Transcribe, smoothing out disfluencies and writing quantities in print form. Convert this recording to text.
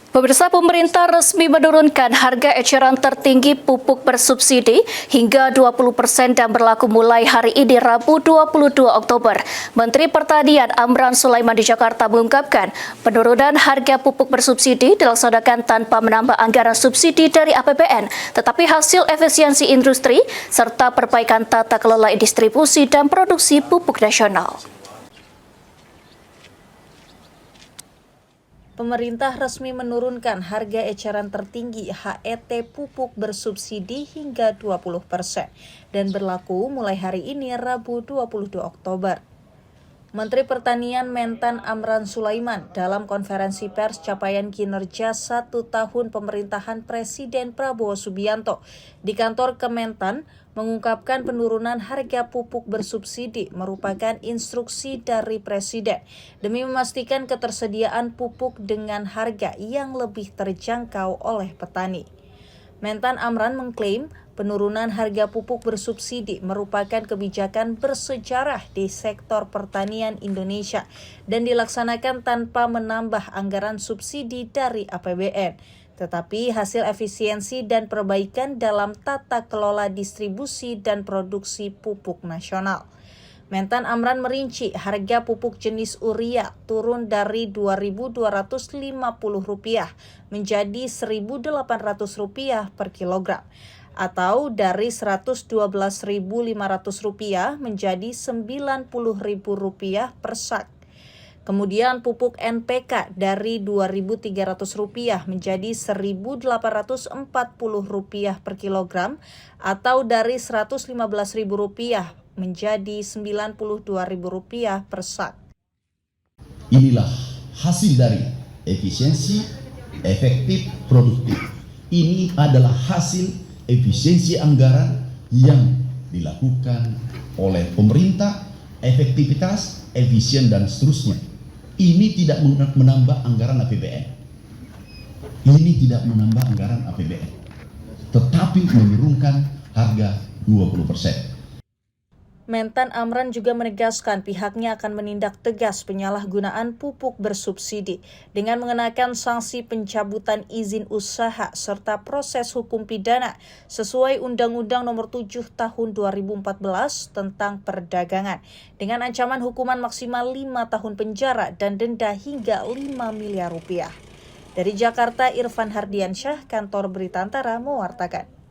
Pemirsa, pemerintah resmi menurunkan harga eceran tertinggi pupuk bersubsidi hingga 20% dan berlaku mulai hari ini Rabu 22 Oktober. Menteri Pertanian Amran Sulaiman di Jakarta mengungkapkan penurunan harga pupuk bersubsidi dilaksanakan tanpa menambah anggaran subsidi dari APBN, tetapi hasil efisiensi industri serta perbaikan tata kelola distribusi dan produksi pupuk nasional. Pemerintah resmi menurunkan harga eceran tertinggi HET pupuk bersubsidi hingga 20% dan berlaku mulai hari ini Rabu 22 Oktober. Menteri Pertanian Mentan Amran Sulaiman dalam konferensi pers capaian kinerja 1 tahun pemerintahan Presiden Prabowo Subianto di kantor Kementan mengungkapkan penurunan harga pupuk bersubsidi merupakan instruksi dari Presiden demi memastikan ketersediaan pupuk dengan harga yang lebih terjangkau oleh petani. Mentan Amran mengklaim penurunan harga pupuk bersubsidi merupakan kebijakan bersejarah di sektor pertanian Indonesia dan dilaksanakan tanpa menambah anggaran subsidi dari APBN, tetapi hasil efisiensi dan perbaikan dalam tata kelola distribusi dan produksi pupuk nasional. Mentan Amran merinci harga pupuk jenis urea turun dari Rp2.250 menjadi Rp1.800 per kilogram, atau dari Rp112.500 menjadi Rp90.000 per sak. Kemudian pupuk NPK dari Rp2.300 menjadi Rp1.840 per kilogram, atau dari Rp115.000 menjadi Rp92.000 per sak. Inilah hasil dari efisiensi, efektif, produktif. Ini adalah hasil efisiensi anggaran yang dilakukan oleh pemerintah, efektivitas, efisien, dan seterusnya. Ini tidak menambah anggaran APBN. Ini tidak menambah anggaran APBN, tetapi menurunkan harga 20%. Mentan Amran juga menegaskan pihaknya akan menindak tegas penyalahgunaan pupuk bersubsidi dengan mengenakan sanksi pencabutan izin usaha serta proses hukum pidana sesuai Undang-Undang Nomor 7 Tahun 2014 tentang perdagangan dengan ancaman hukuman maksimal 5 tahun penjara dan denda hingga Rp5 miliar. Dari Jakarta, Irfan Hardiansyah, Kantor Berita Antara mewartakan.